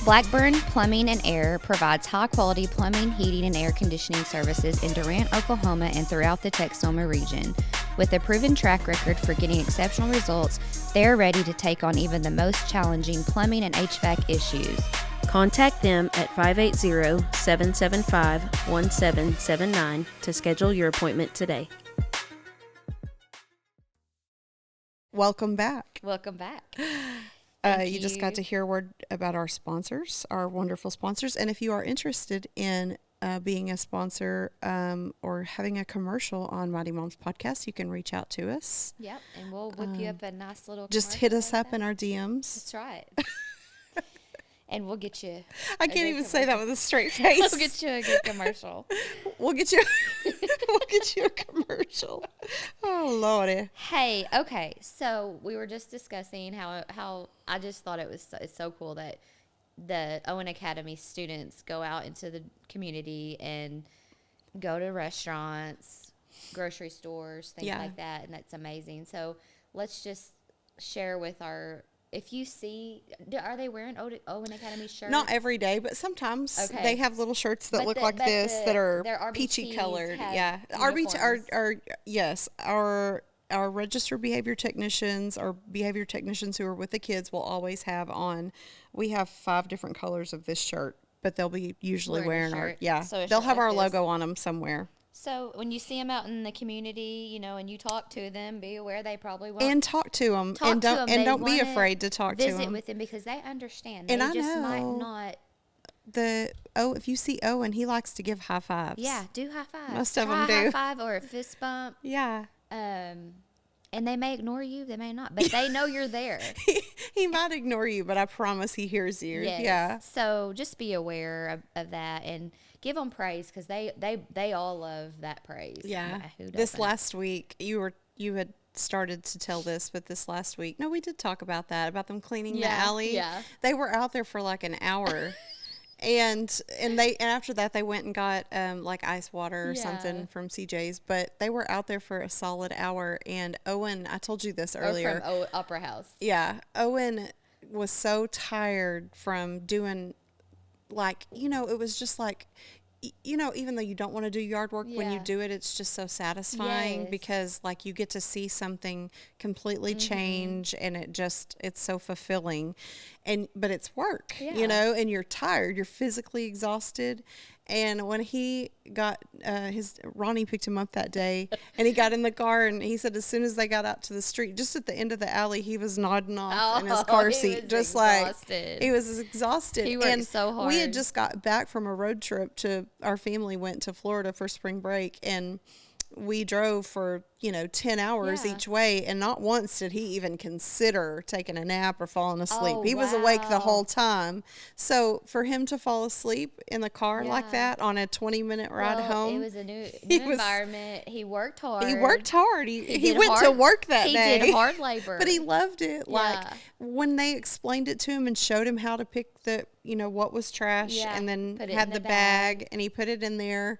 Speaker 2: Blackburn Plumbing and Air provides high-quality plumbing, heating, and air conditioning services in Durant, Oklahoma, and throughout the Texoma region. With a proven track record for getting exceptional results, they are ready to take on even the most challenging plumbing and HVAC issues.
Speaker 4: Contact them at 580-775-1779 to schedule your appointment today.
Speaker 1: Welcome back.
Speaker 2: Welcome back.
Speaker 1: You just got to hear a word about our sponsors, our wonderful sponsors. And if you are interested in being a sponsor or having a commercial on Mighty Moms Podcast, you can reach out to us.
Speaker 2: Yep, and we'll whip you up a nice little
Speaker 1: Just hit us
Speaker 2: like
Speaker 1: up
Speaker 2: that.
Speaker 1: in our DMs.
Speaker 2: That's right. And we'll get you.
Speaker 1: I can't even say that with a straight face.
Speaker 2: We'll get you a good commercial.
Speaker 1: We'll get you a commercial. Oh, Lordy.
Speaker 2: Hey, okay. So we were just discussing how I just thought it's so cool that the Owen Academy students go out into the community and go to restaurants, grocery stores, things like that, and that's amazing. So let's just share with if you see, are they wearing Owen Academy shirts?
Speaker 1: Not every day, but sometimes they have little shirts that look like this that are peachy colored. Yeah, our registered behavior technicians, our behavior technicians who are with the kids will always have on. We have 5 different colors of this shirt, but they'll be usually wearing our So they'll have our logo on them somewhere.
Speaker 2: So when you see them out in the community, and you talk to them, be aware they probably won't.
Speaker 1: And talk to them. Don't be afraid to talk to them.
Speaker 2: Visit with them because they understand.
Speaker 1: And
Speaker 2: they
Speaker 1: I
Speaker 2: just
Speaker 1: know
Speaker 2: might not.
Speaker 1: If you see Owen, he likes to give high fives.
Speaker 2: Yeah, do high fives.
Speaker 1: Most of them do.
Speaker 2: High five or a fist bump.
Speaker 1: Yeah.
Speaker 2: And they may ignore you, they may not, but they know you're there.
Speaker 1: He might ignore you, but I promise he hears you.
Speaker 2: Yes. Yeah. So just be aware of that and give them praise because they all love that praise.
Speaker 1: Yeah.
Speaker 2: Who
Speaker 1: this last week, you had started to tell this, but this last week, no, we did talk about them cleaning the alley.
Speaker 2: Yeah.
Speaker 1: They were out there for like an hour. And after that they went and got like ice water or something from CJ's, but they were out there for a solid hour. And Owen, I told you this earlier,
Speaker 2: from Opera House.
Speaker 1: Yeah, Owen was so tired from doing, like, it was just like, even though you don't want to do yard work, when you do it, it's just so satisfying because, like, you get to see something completely change, and it's so fulfilling. But it's work, and you're tired, you're physically exhausted. And when he got Ronnie picked him up that day, and he got in the car, and he said as soon as they got out to the street, just at the end of the alley, he was nodding off in his car seat, just exhausted. Like he was exhausted.
Speaker 2: He worked so hard.
Speaker 1: We had just got back from a road trip our family went to Florida for spring break, and we drove for 10 hours each way, and not once did he even consider taking a nap or falling asleep. He was awake the whole time. So for him to fall asleep in the car like that on a 20-minute ride home,
Speaker 2: it was a new environment. He worked hard.
Speaker 1: He worked hard. He went to work that day.
Speaker 2: He did hard labor,
Speaker 1: but he loved it. Like when they explained it to him and showed him how to pick the what was trash, and then had the bag, and he put it in there,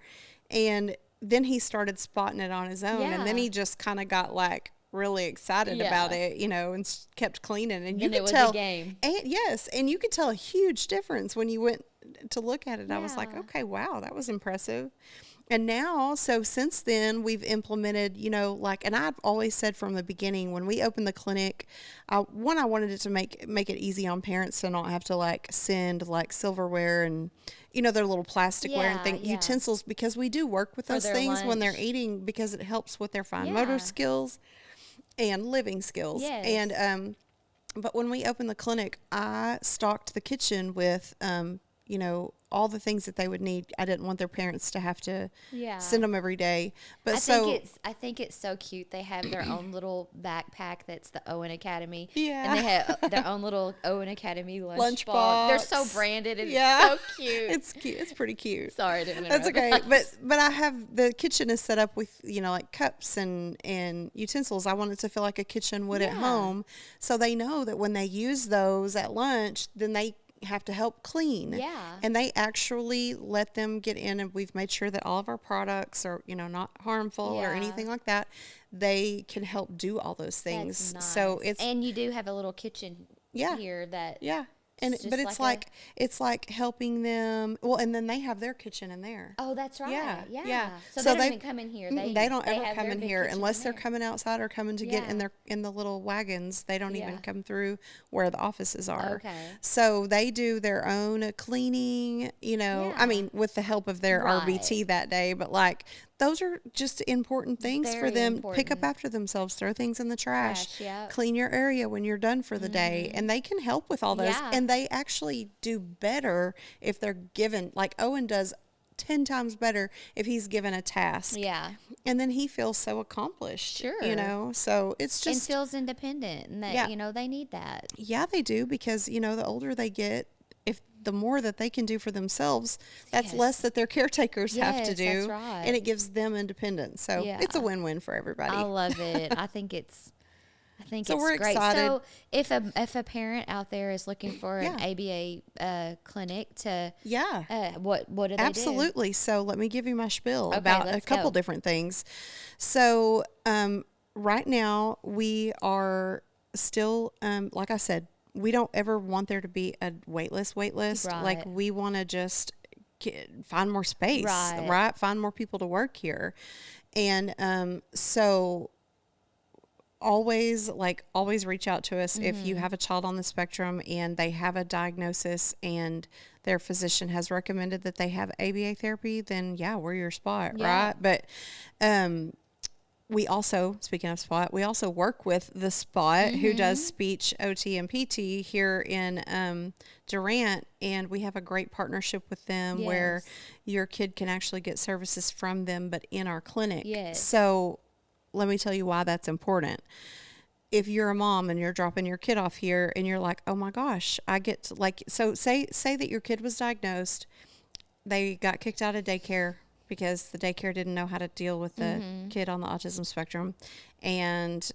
Speaker 1: and then he started spotting it on his own, and then he just kind of got like really excited about it, and kept cleaning. And you could tell, a game. And you could tell a huge difference when you went to look at it. I was like, okay, wow, that was impressive. And now, so since then, we've implemented, and I've always said from the beginning, when we opened the clinic, I wanted it to make it easy on parents to not have to like send like silverware and, their little plasticware and utensils, because we do work with those things when they're eating, because it helps with their fine motor skills and living skills.
Speaker 2: Yes.
Speaker 1: And, but when we opened the clinic, I stocked the kitchen with, all the things that they would need. I didn't want their parents to have to send them every day. But
Speaker 2: I think it's so cute. They have their own little backpack that's the Owen Academy.
Speaker 1: Yeah.
Speaker 2: And they have their own little Owen Academy lunch box.
Speaker 1: box.
Speaker 2: They're so branded, and it's so cute.
Speaker 1: It's cute. It's pretty cute.
Speaker 2: Sorry, I didn't
Speaker 1: That's
Speaker 2: interrupt.
Speaker 1: okay. But I have, the kitchen is set up with, like cups and utensils. I want it to feel like a kitchen would at home. So they know that when they use those at lunch, then they have to help clean.
Speaker 2: Yeah.
Speaker 1: And they actually let them get in, and we've made sure that all of our products are, not harmful or anything like that. They can help do all those things.
Speaker 2: That's nice.
Speaker 1: So
Speaker 2: and you do have a little kitchen here that
Speaker 1: but it's like helping them. Well, and then they have their kitchen in there.
Speaker 2: Oh, that's right.
Speaker 1: Yeah.
Speaker 2: So they don't even come in here.
Speaker 1: They don't ever come in here unless they're coming outside or coming to get in the little wagons. They don't even come through where the offices are.
Speaker 2: Okay.
Speaker 1: So they do their own cleaning, I mean, with the help of their RBT that day, but like, those are just important things for them. Pick up after themselves, throw things in the trash, clean your area when you're done for the day. And they can help with all those. And they actually do better if they're given, like Owen does 10 times better if he's given a task.
Speaker 2: Yeah.
Speaker 1: And then he feels so accomplished.
Speaker 2: Sure.
Speaker 1: So it's just.
Speaker 2: And feels independent. And that, they need that.
Speaker 1: Yeah, they do, because, the older they get, the more that they can do for themselves, that's less that their caretakers have to do.
Speaker 2: That's right.
Speaker 1: And it gives them independence. So it's a win-win for everybody.
Speaker 2: I love it. I think it's
Speaker 1: we're
Speaker 2: great.
Speaker 1: Excited.
Speaker 2: So if a parent out there is looking for an ABA clinic to what do they do?
Speaker 1: Absolutely. So let me give you my spiel about a couple different things. So right now we are still, like I said, we don't ever want there to be a wait list. Right. Like, we want to just find more space, right? Find more people to work here. And so always reach out to us if you have a child on the spectrum and they have a diagnosis and their physician has recommended that they have ABA therapy, then we're your spot, right? But we also, speaking of Spot, we also work with the Spot, who does speech, OT, and PT here in Durant, and we have a great partnership with them where your kid can actually get services from them, but in our clinic.
Speaker 2: Yes.
Speaker 1: So let me tell you why that's important. If you're a mom and you're dropping your kid off here and you're like, oh my gosh, I get to, like, so say that your kid was diagnosed, they got kicked out of daycare because the daycare didn't know how to deal with the kid on the autism spectrum, and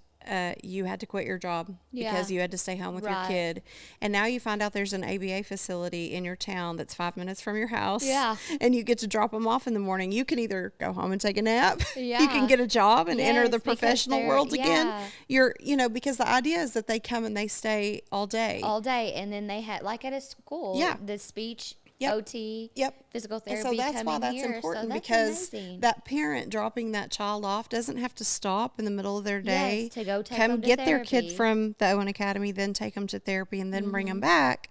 Speaker 1: you had to quit your job
Speaker 2: Yeah.
Speaker 1: because you had to stay home with your
Speaker 2: Right.
Speaker 1: kid. And now you find out there's an ABA facility in your town that's 5 minutes from your house.
Speaker 2: Yeah.
Speaker 1: And you get to drop them off in the morning. You can either go home and take a nap. You
Speaker 2: Yeah.
Speaker 1: can get a job and enter
Speaker 2: Yes,
Speaker 1: the
Speaker 2: because
Speaker 1: professional
Speaker 2: they're-
Speaker 1: world again.
Speaker 2: yeah.
Speaker 1: Because the idea is that they come and they stay all day.
Speaker 2: all day, and then they had, like at a school,
Speaker 1: Yeah.
Speaker 2: the speech,
Speaker 1: Yep.
Speaker 2: OT,
Speaker 1: Yep.
Speaker 2: physical
Speaker 1: And
Speaker 2: therapy
Speaker 1: so that's
Speaker 2: coming
Speaker 1: why that's
Speaker 2: here.
Speaker 1: important,
Speaker 2: so that's
Speaker 1: because
Speaker 2: amazing.
Speaker 1: that parent dropping that child off doesn't have to stop in the middle of their day
Speaker 2: Yes, to go take
Speaker 1: come
Speaker 2: them to
Speaker 1: get their kid
Speaker 2: therapy.
Speaker 1: from the Owen Academy, then take them to therapy, and then bring them back.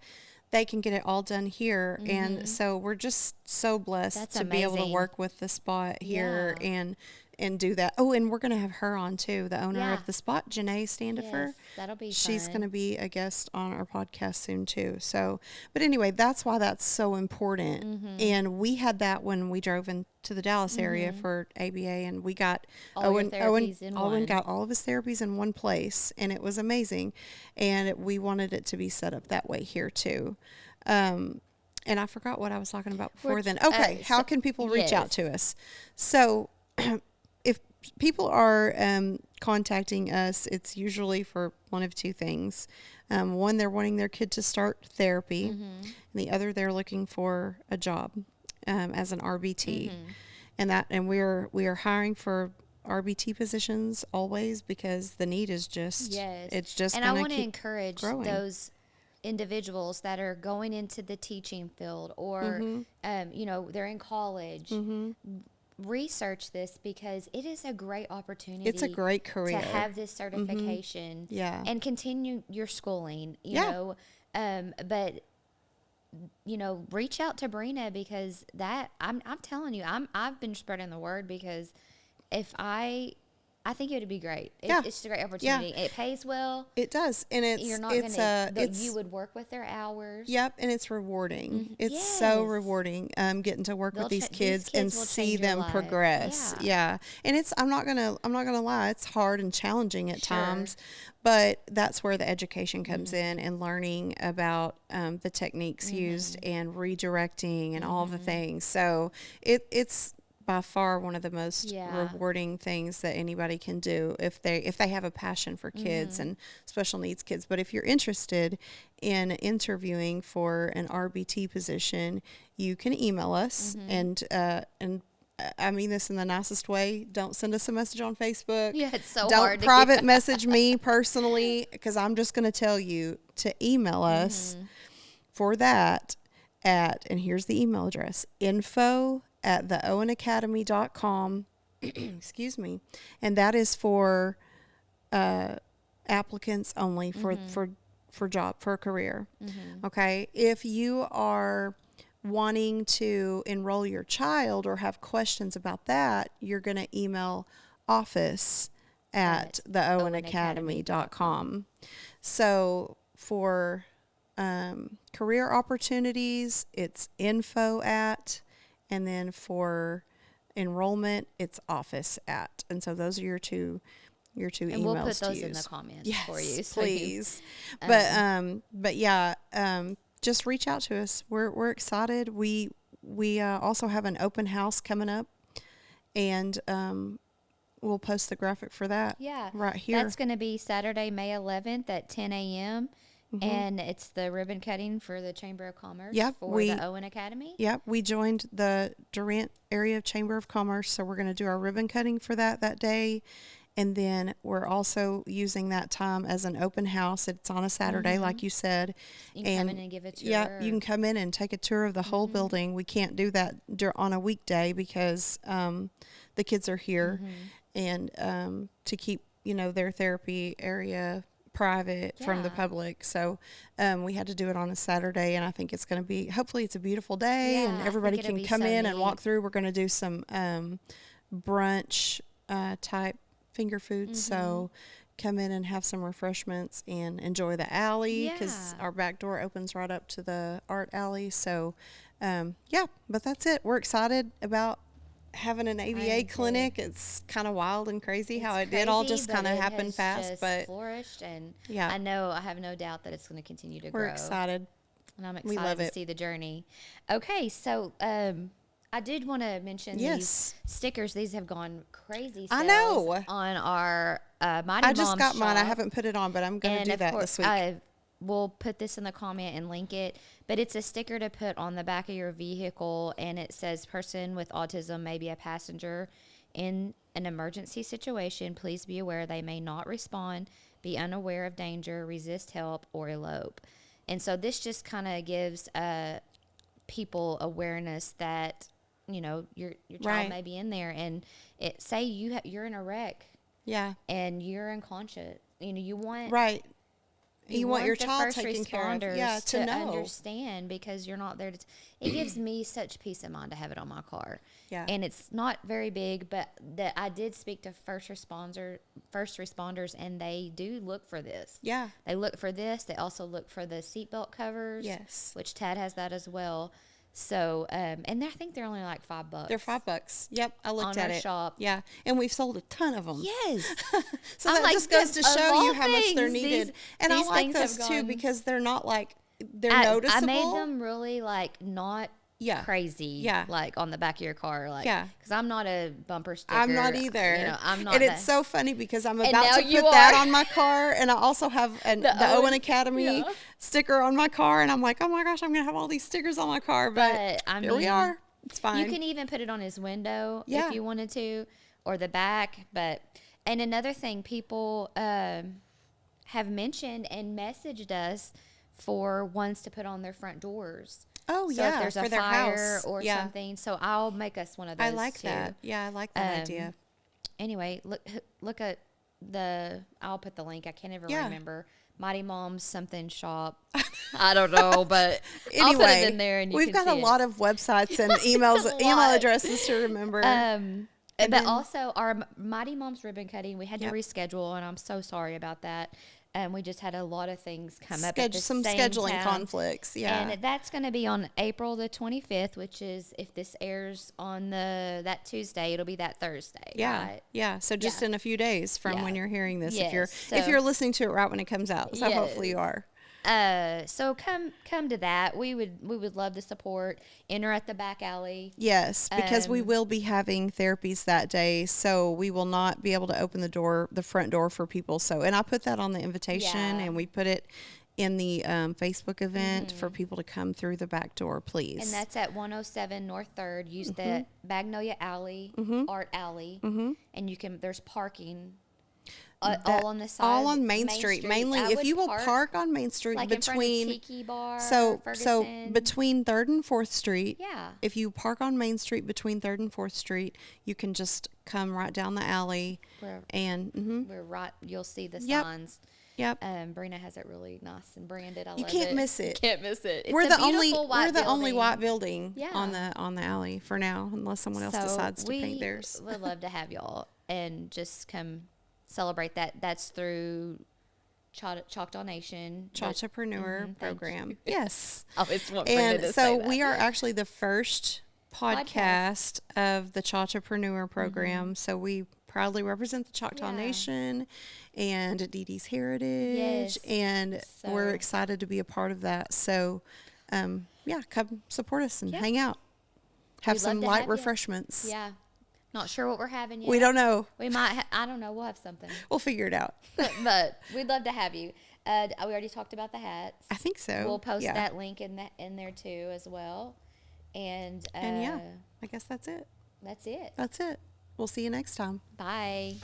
Speaker 1: They can get it all done here. And so we're just so blessed
Speaker 2: That's
Speaker 1: to be able to
Speaker 2: amazing.
Speaker 1: work with the spot here
Speaker 2: Yeah.
Speaker 1: and do that. Oh, and we're going to have her on too, the owner
Speaker 2: Yeah.
Speaker 1: of the spot, Janae Standifer.
Speaker 2: Yes, that'll be
Speaker 1: She's
Speaker 2: fun.
Speaker 1: going to be a guest on our podcast soon too. So, but anyway, that's why that's so important.
Speaker 2: Mm-hmm.
Speaker 1: And we had that when we drove into the Dallas area for ABA, and we got
Speaker 2: All your therapies in
Speaker 1: Owen
Speaker 2: one.
Speaker 1: got all of his therapies in one place, and it was amazing. And we wanted it to be set up that way here too. And I forgot what I was talking about before
Speaker 2: We're-
Speaker 1: then. Okay, how
Speaker 2: so-
Speaker 1: can people reach out
Speaker 2: yes.
Speaker 1: to us? So, if people are contacting us, it's usually for one of two things. One, they're wanting their kid to start therapy, and the other, they're looking for a job as an RBT, and we are hiring for RBT positions always, because the need is just
Speaker 2: Yes.
Speaker 1: it's just
Speaker 2: and I
Speaker 1: gonna
Speaker 2: want to
Speaker 1: keep
Speaker 2: encourage
Speaker 1: growing.
Speaker 2: those individuals that are going into the teaching field, or they're in college. Research this, because it is a great opportunity.
Speaker 1: It's a great career
Speaker 2: to have this certification.
Speaker 1: Yeah.
Speaker 2: and continue your schooling.
Speaker 1: Yeah.
Speaker 2: But reach out to Brina, because that I'm telling you, I've been spreading the word, because if I think it would be great.
Speaker 1: Yeah.
Speaker 2: It's just a great opportunity. It pays well.
Speaker 1: It does, and
Speaker 2: You're not you would work with their hours.
Speaker 1: Yep, and it's rewarding. It's so
Speaker 2: Yes.
Speaker 1: rewarding getting to work
Speaker 2: They'll
Speaker 1: with these
Speaker 2: these
Speaker 1: kids and
Speaker 2: kids will
Speaker 1: see
Speaker 2: change your
Speaker 1: them
Speaker 2: life.
Speaker 1: progress.
Speaker 2: Yeah.
Speaker 1: And it's I'm not gonna lie, it's hard and challenging at
Speaker 2: Sure.
Speaker 1: times, but that's where the education comes in, and learning about the techniques used and redirecting and all the things. So it's by far one of the most
Speaker 2: Yeah.
Speaker 1: rewarding things that anybody can do if they have a passion for kids and special needs kids. But if you're interested in interviewing for an RBT position, you can email us, and I mean this in the nicest way. Don't send us a message on Facebook.
Speaker 2: Yeah, it's so
Speaker 1: Don't
Speaker 2: hard to
Speaker 1: private message me personally, because I'm just going to tell you to email us for that and here's the email address, info@theowenacademy.com. Excuse me. And that is for applicants only for a career. Okay. If you are wanting to enroll your child or have questions about that, you're going to email office@theowenacademy.com. So for career opportunities, it's info@, and then for enrollment, it's office@. And so those are your two
Speaker 2: And
Speaker 1: emails
Speaker 2: we'll put
Speaker 1: to
Speaker 2: those in the
Speaker 1: use.
Speaker 2: comments
Speaker 1: Yes,
Speaker 2: for you.
Speaker 1: please. But yeah, just reach out to us. We're excited. We also have an open house coming up, and we'll post the graphic for that.
Speaker 2: Yeah.
Speaker 1: right here.
Speaker 2: That's going to be Saturday, May 11th at 10 a.m. And it's the ribbon cutting for the Chamber of Commerce
Speaker 1: Yep,
Speaker 2: for the Owen Academy.
Speaker 1: Yep, we joined the Durant Area Chamber of Commerce, so we're going to do our ribbon cutting for that day. And then we're also using that time as an open house. It's on a Saturday, like you said.
Speaker 2: You can come in and give a tour.
Speaker 1: Yeah, you can come in and take a tour of the whole building. We can't do that on a weekday because the kids are here, and to keep their therapy area private from the
Speaker 2: Yeah.
Speaker 1: public. So we had to do it on a Saturday, and I think it's going to be, hopefully it's a beautiful day,
Speaker 2: Yeah,
Speaker 1: and
Speaker 2: I
Speaker 1: everybody
Speaker 2: think it'll
Speaker 1: can
Speaker 2: be
Speaker 1: come
Speaker 2: so
Speaker 1: in and walk
Speaker 2: neat.
Speaker 1: through. We're going to do some brunch type finger foods. So come in and have some refreshments and enjoy the alley, because
Speaker 2: Yeah.
Speaker 1: our back door opens right up to the art alley. So yeah, but that's it. We're excited about having an ABA
Speaker 2: am too.
Speaker 1: clinic. It's kind of wild and crazy how
Speaker 2: It's
Speaker 1: it did all
Speaker 2: crazy,
Speaker 1: just
Speaker 2: but
Speaker 1: kind of
Speaker 2: it
Speaker 1: happen
Speaker 2: has
Speaker 1: fast,
Speaker 2: just
Speaker 1: but
Speaker 2: flourished, and
Speaker 1: yeah.
Speaker 2: I have no doubt that it's going to continue to
Speaker 1: we're
Speaker 2: grow.
Speaker 1: excited.
Speaker 2: And I'm
Speaker 1: We love
Speaker 2: excited to
Speaker 1: it.
Speaker 2: see the journey. Okay, so I did want to mention these stickers. These have gone crazy sales
Speaker 1: I know.
Speaker 2: on our Mighty Moms
Speaker 1: I just got mine. I
Speaker 2: shop.
Speaker 1: haven't put it on, but I'm going to do that this week.
Speaker 2: We'll put this in the comment and link it. But it's a sticker to put on the back of your vehicle, and it says, person with autism may be a passenger in an emergency situation. Please be aware they may not respond, be unaware of danger, resist help, or elope. And so this just kind of gives people awareness that, you know, your child may be in there, and say you're in a wreck.
Speaker 1: Yeah.
Speaker 2: And you're unconscious. You know, you want
Speaker 1: you want your
Speaker 2: the
Speaker 1: child
Speaker 2: first
Speaker 1: taken care of.
Speaker 2: responders
Speaker 1: To know.
Speaker 2: understand, because you're not there to. It gives me such peace of mind to have it on my car.
Speaker 1: Yeah.
Speaker 2: And it's not very big, but I did speak to first responders, and they do look for this.
Speaker 1: Yeah.
Speaker 2: They look for this. They also look for the seatbelt covers.
Speaker 1: Yes.
Speaker 2: Which Tad has that as well. So, and I think they're only like $5.
Speaker 1: They're $5. Yep, I looked
Speaker 2: on
Speaker 1: at
Speaker 2: our
Speaker 1: it.
Speaker 2: shop.
Speaker 1: Yeah, and we've sold a ton of them.
Speaker 2: Yes.
Speaker 1: So that just goes to show you how much they're needed. And I like those too because they're not like they're noticeable.
Speaker 2: I made them really like not crazy.
Speaker 1: Yeah.
Speaker 2: Like on the back of your car. Like,
Speaker 1: yeah.
Speaker 2: Because I'm not a bumper sticker.
Speaker 1: I'm not either.
Speaker 2: You know, I'm not.
Speaker 1: And it's so funny because I'm about to put
Speaker 2: you
Speaker 1: that
Speaker 2: are.
Speaker 1: on my car, and I also have the Owen Academy sticker on my car, and I'm like, oh my gosh, I'm gonna have all these stickers on my car, but here we are. It's fine.
Speaker 2: You can even put it on his window if you wanted to, or the back. And another thing, people have mentioned and messaged us for ones to put on their front doors.
Speaker 1: Oh,
Speaker 2: so
Speaker 1: yeah,
Speaker 2: if there's
Speaker 1: for
Speaker 2: a
Speaker 1: their
Speaker 2: fire
Speaker 1: house
Speaker 2: or something. So I'll make us one of those.
Speaker 1: I like that. Yeah, I like that idea.
Speaker 2: Anyway, look at I'll put the link. I can't even remember. Mighty Moms something shop. I don't know, but
Speaker 1: anyway,
Speaker 2: I'll put it in there, and
Speaker 1: we've got a lot of websites and email addresses to remember.
Speaker 2: But also our Mighty Moms ribbon cutting, we had to reschedule, and I'm so sorry about that. We just had a lot of things come up at the
Speaker 1: some
Speaker 2: same
Speaker 1: scheduling
Speaker 2: time.
Speaker 1: conflicts,
Speaker 2: And that's going to be on April the 25th, which is, if this airs on that Tuesday, it'll be that Thursday.
Speaker 1: Yeah,
Speaker 2: right?
Speaker 1: yeah. So just in a few days from when you're hearing this,
Speaker 2: Yes.
Speaker 1: if you're listening to it right when it comes out, so hopefully you are.
Speaker 2: So come to that. We would love the support. Enter at the back alley.
Speaker 1: Yes, because we will be having therapies that day, so we will not be able to open the front door for people. So, and I put that on the invitation, and we put it in the Facebook event for people to come through the back door, please.
Speaker 2: And that's at 107 North 3rd. Use the Magnolia Alley, Art Alley, and there's parking. All on the side.
Speaker 1: All on Main Street. Mainly, if you will park on Main Street
Speaker 2: like
Speaker 1: between
Speaker 2: in front of Tiki Bar,
Speaker 1: so
Speaker 2: Ferguson.
Speaker 1: Between 3rd and 4th Street.
Speaker 2: Yeah.
Speaker 1: If you park on Main Street between 3rd and 4th Street, you can just come right down the alley,
Speaker 2: we're right. You'll see the signs.
Speaker 1: Yep.
Speaker 2: Brina has it really nice and branded. I
Speaker 1: you
Speaker 2: love
Speaker 1: can't
Speaker 2: it.
Speaker 1: miss it.
Speaker 2: Can't miss it. It's
Speaker 1: we're
Speaker 2: a
Speaker 1: the only
Speaker 2: building.
Speaker 1: white building on the alley for now, unless someone else decides to paint theirs.
Speaker 2: We'd love to have y'all and just come celebrate that. That's through Choctaw Nation
Speaker 1: Choctawpreneur program. Yes.
Speaker 2: I always want Brenda
Speaker 1: and
Speaker 2: to
Speaker 1: so
Speaker 2: say that.
Speaker 1: we are actually the first podcast of the Choctawpreneur program. So we proudly represent the Choctaw Nation and Dee Dee's heritage, and we're excited to be a part of that. So, come support us and hang out. Have some light refreshments.
Speaker 2: Yeah. Not sure what we're having yet.
Speaker 1: We don't know.
Speaker 2: We might. I don't know. We'll have something.
Speaker 1: We'll figure it out.
Speaker 2: But we'd love to have you. We already talked about the hats.
Speaker 1: I think so.
Speaker 2: We'll post that link in there too as well. And
Speaker 1: I guess that's it.
Speaker 2: That's it.
Speaker 1: That's it. We'll see you next time.
Speaker 2: Bye.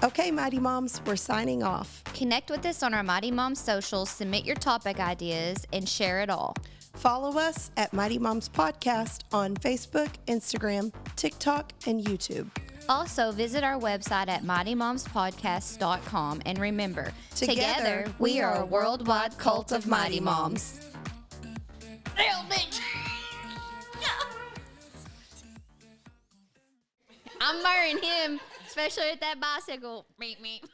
Speaker 3: Okay, Mighty Moms, we're signing off.
Speaker 2: Connect with us on our Mighty Moms socials, submit your topic ideas, and share it all.
Speaker 3: Follow us at Mighty Moms Podcast on Facebook, Instagram, TikTok, and YouTube.
Speaker 2: Also, visit our website at mightymomspodcast.com. And remember, together we are a worldwide cult of Mighty Moms. I'm marrying him, especially with that bicycle. Meep, meep.